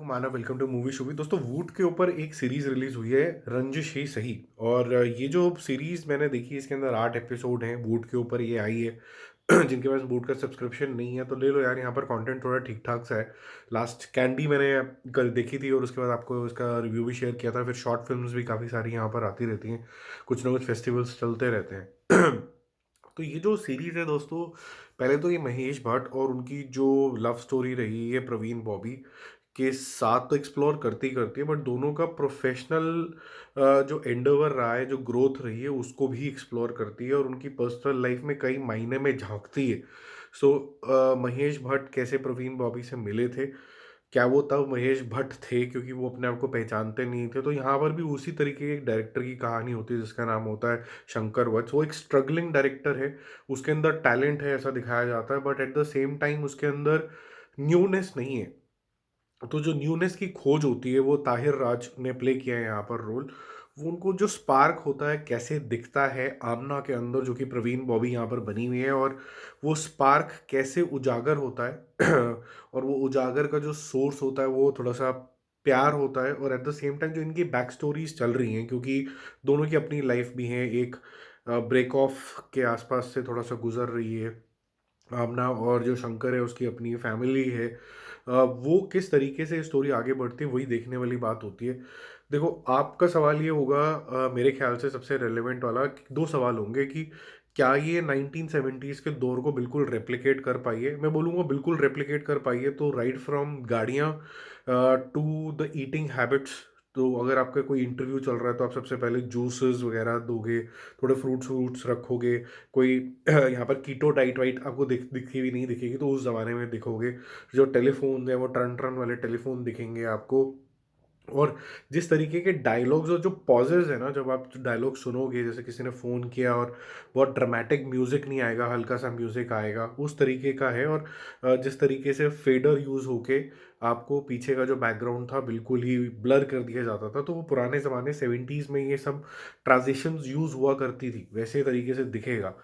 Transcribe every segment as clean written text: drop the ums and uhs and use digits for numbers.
Manav, welcome to movie शूवी। दोस्तों, Voot के ऊपर एक सीरीज रिलीज हुई है, रंजिश ही सही। और ये जो सीरीज मैंने देखी, इसके अंदर 8 एपिसोड हैं। वूट के ऊपर ये आई है। जिनके पास वूट का सब्सक्रिप्शन नहीं है तो ले लो यार, यहाँ पर कंटेंट थोड़ा ठीक ठाक सा है। लास्ट कैंडी मैंने कल देखी थी और उसके बाद आपको उसका रिव्यू भी शेयर किया था। फिर शॉर्ट फिल्म्स भी काफ़ी सारी यहाँ पर आती रहती हैं, कुछ ना कुछ फेस्टिवल्स चलते रहते हैं। तो ये जो सीरीज है दोस्तों, पहले तो ये महेश भट्ट और उनकी जो लव स्टोरी रही है प्रवीण बॉबी के साथ तो एक्सप्लोर करती ही करती है, बट दोनों का प्रोफेशनल जो एंडेवर रहा है, जो ग्रोथ रही है, उसको भी एक्सप्लोर करती है और उनकी पर्सनल लाइफ में कई मायने में झांकती है। सो महेश भट्ट कैसे प्रवीण बॉबी से मिले थे, क्या वो तब महेश भट्ट थे क्योंकि वो अपने आप को पहचानते नहीं थे, तो यहाँ पर भी उसी तरीके के एक डायरेक्टर की कहानी होती है जिसका नाम होता है शंकर वत्स। वो एक स्ट्रगलिंग डायरेक्टर है, उसके अंदर टैलेंट है ऐसा दिखाया जाता है, but at the same time उसके अंदर न्यूनेस नहीं है। तो जो न्यूनेस की खोज होती है वो ताहिर राज ने प्ले किया है यहाँ पर रोल। वो उनको जो स्पार्क होता है कैसे दिखता है आमना के अंदर, जो कि प्रवीण बॉबी यहाँ पर बनी हुई है, और वो स्पार्क कैसे उजागर होता है। और वो उजागर का जो सोर्स होता है वो थोड़ा सा प्यार होता है, और एट द सेम टाइम जो इनकी बैक स्टोरीज चल रही हैं, क्योंकि दोनों की अपनी लाइफ भी है। एक ब्रेक ऑफ के आसपास से थोड़ा सा गुजर रही है आमना, और जो शंकर है उसकी अपनी फैमिली है। वो किस तरीके से स्टोरी आगे बढ़ती है वही देखने वाली बात होती है। देखो, आपका सवाल ये होगा, मेरे ख्याल से सबसे रेलेवेंट वाला दो सवाल होंगे कि क्या ये 1970s के दौर को बिल्कुल रेप्लिकेट कर पाई है। मैं बोलूँगा बिल्कुल रेप्लिकेट कर पाई है। तो राइट फ्रॉम गाड़ियाँ टू द ईटिंग हैबिट्स। तो अगर आपका कोई इंटरव्यू चल रहा है तो आप सबसे पहले जूसेस वगैरह दोगे, थोड़े फ्रूट्स व्रूट्स रखोगे। कोई यहाँ पर कीटो डाइट वाइट आपको दिखी भी नहीं दिखेगी, तो उस ज़माने में दिखोगे। जो टेलीफोन है वो टर्न टर्न वाले टेलीफोन दिखेंगे आपको। और जिस तरीके के डायलॉग्स और जो पॉजेज है ना, जब आप डायलॉग सुनोगे, जैसे किसी ने फ़ोन किया और बहुत ड्रामेटिक म्यूज़िक नहीं आएगा, हल्का सा म्यूज़िक आएगा, उस तरीके का है। और जिस तरीके से फेडर यूज़ होके आपको पीछे का जो बैकग्राउंड था बिल्कुल ही ब्लर कर दिया जाता था, तो वो पुराने ज़माने 70s में ये सब ट्रांजिशंस यूज़ हुआ करती थी, वैसे तरीके से दिखेगा।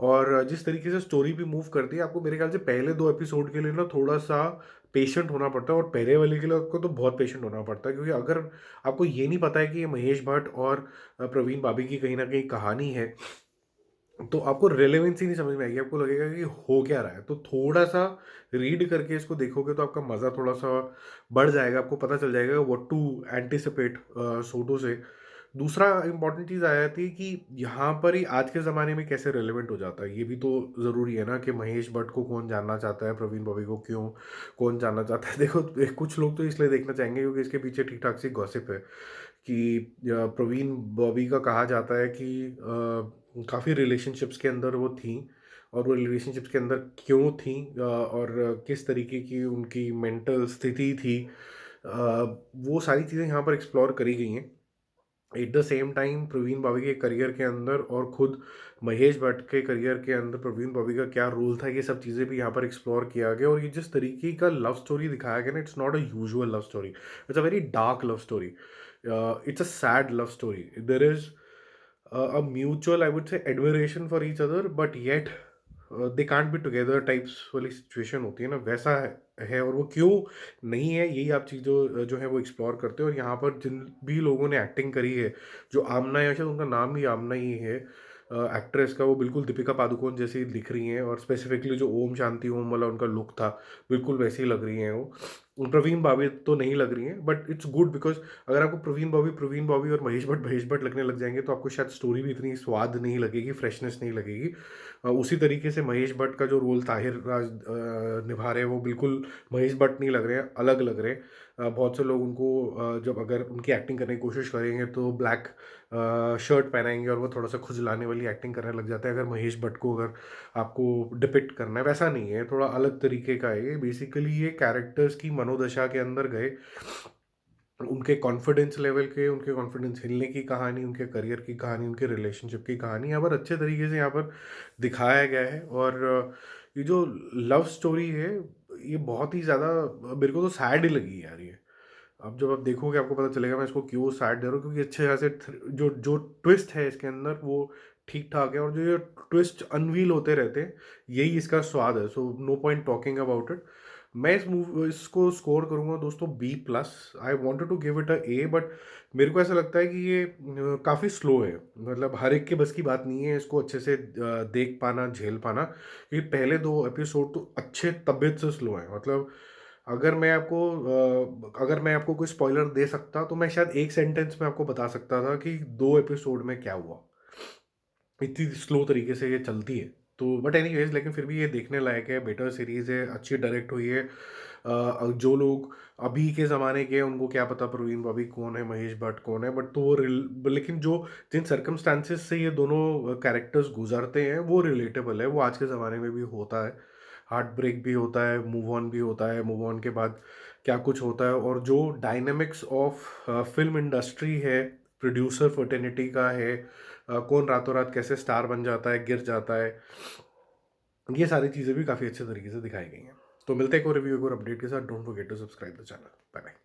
और जिस तरीके से स्टोरी भी मूव करती है, आपको मेरे ख्याल से पहले 2 एपिसोड के लिए ना थोड़ा सा पेशेंट होना पड़ता है, और पहले वाले के लिए आपको तो बहुत पेशेंट होना पड़ता है, क्योंकि अगर आपको ये नहीं पता है कि ये महेश भट्ट और प्रवीण बाबी की कहीं ना कहीं कहानी है, तो आपको रेलेवेंसी नहीं समझ में आएगी। आपको लगेगा कि हो क्या रहा है। तो थोड़ा सा रीड करके इसको देखोगे तो आपका मज़ा थोड़ा सा बढ़ जाएगा, आपको पता चल जाएगा व्हाट टू एंटिसिपेट सोटो से। दूसरा इंपॉर्टेंट चीज़ आ जाती है कि यहाँ पर ही आज के ज़माने में कैसे रेलेवेंट हो जाता है, ये भी तो ज़रूरी है ना, कि महेश भट्ट को कौन जानना चाहता है, प्रवीण बॉबी को क्यों कौन जानना चाहता है। देखो, कुछ लोग तो इसलिए देखना चाहेंगे क्योंकि इसके पीछे ठीक ठाक सी गॉसिप है कि प्रवीण बॉबी का कहा जाता है कि काफ़ी रिलेशनशिप्स के अंदर वो थी, और वो रिलेशनशिप्स के अंदर क्यों थी, और किस तरीके की उनकी मेंटल स्थिति थी। वो सारी चीज़ें यहाँ पर एक्सप्लोर करी गई हैं। At the same time Praveen Bobby के करियर के अंदर और खुद महेश भट्ट के करियर के अंदर प्रवीण बॉबी का क्या रोल था, ये सब चीज़ें भी यहाँ पर एक्सप्लोर किया गया। और ये जिस तरीके का लव स्टोरी दिखाया गया ना, it's not a usual love story, it's a very dark love story. It's a sad love story. There is a mutual, I would say, admiration for each other, but yet they can't be together types वाली situation होती है ना, वैसा है। और वो क्यों नहीं है, यही आप चीज़ जो है वो एक्सप्लोर करते हो। और यहाँ पर जिन भी लोगों ने एक्टिंग करी है, जो आमना है, शायद उनका नाम ही आमना ही है एक्ट्रेस का, वो बिल्कुल दीपिका पादुकोण जैसी दिख रही हैं। और स्पेसिफिकली जो ओम शांति ओम वाला उनका लुक था, बिल्कुल वैसी ही लग रही हैं वो। प्रवीण बाबी तो नहीं लग रही हैं, बट इट्स गुड बिकॉज अगर आपको प्रवीण बॉबी और महेश भट्ट लगने लग जाएंगे तो आपको शायद स्टोरी भी इतनी स्वाद नहीं लगेगी, फ्रेशनेस नहीं लगेगी। उसी तरीके से महेश भट्ट का जो रोल ताहिर राज निभा रहे हैं, वो बिल्कुल महेश भट्ट नहीं लग रहे हैं, अलग लग रहे हैं। बहुत से लोग उनको जब अगर उनकी एक्टिंग करने की कोशिश करेंगे तो ब्लैक शर्ट पहनाएंगे और वो थोड़ा सा खुजलाने वाली एक्टिंग करने लग जाते हैं। अगर महेश भट्ट को अगर आपको डिपिक्ट करना है, वैसा नहीं है, थोड़ा अलग तरीके का है ये। बेसिकली ये कैरेक्टर्स की मनोदशा के अंदर गए, उनके कॉन्फिडेंस लेवल के, उनके कॉन्फिडेंस हिलने की कहानी, उनके करियर की कहानी, उनके रिलेशनशिप की कहानी यहाँ पर अच्छे तरीके से यहाँ पर दिखाया गया है। और ये जो लव स्टोरी है, ये बहुत ही ज़्यादा मेरे को तो सैड ही लगी यार ये। अब जब आप देखोगे आपको पता चलेगा मैं इसको क्यों सैड दे रहा हूँ, क्योंकि अच्छे खासे जो जो ट्विस्ट है इसके अंदर वो ठीक ठाक है, और जो ये ट्विस्ट अनवील होते रहते हैं, यही इसका स्वाद है। So no point talking about it. मैं इसको स्कोर करूँगा दोस्तों B plus. I wanted to give it a A, but मेरे को ऐसा लगता है कि ये काफ़ी स्लो है। मतलब हर एक के बस की बात नहीं है इसको अच्छे से देख पाना, झेल पाना। ये पहले 2 एपिसोड तो अच्छे तबीयत से स्लो हैं। मतलब अगर मैं आपको कोई स्पॉइलर दे सकता तो मैं शायद एक सेंटेंस में आपको बता सकता था कि 2 एपिसोड में क्या हुआ। इतनी स्लो तरीके से ये चलती है। तो बट एनीवेज़, लेकिन फिर भी ये देखने लायक है, बेटर सीरीज़ है, अच्छी डायरेक्ट हुई है। जो लोग अभी के ज़माने के हैं उनको क्या पता प्रवीण बॉबी कौन है, महेश भट्ट कौन है, बट तो वो लेकिन जो जिन सर्कमस्टांसेस से ये दोनों कैरेक्टर्स गुजरते हैं वो रिलेटेबल है, वो आज के ज़माने में भी होता है। हार्ट ब्रेक भी होता है, मूव ऑन भी होता है, मूव ऑन के बाद क्या कुछ होता है, और जो डायनेमिक्स ऑफ फिल्म इंडस्ट्री है, प्रोड्यूसर फर्टेनिटी का है, कौन रातों रात कैसे स्टार बन जाता है, गिर जाता है, ये सारी चीज़ें भी काफ़ी अच्छे तरीके से दिखाई गई हैं। तो मिलते हैं एक और रिव्यू, एक और अपडेट के साथ। Don't forget to subscribe the channel. Bye bye.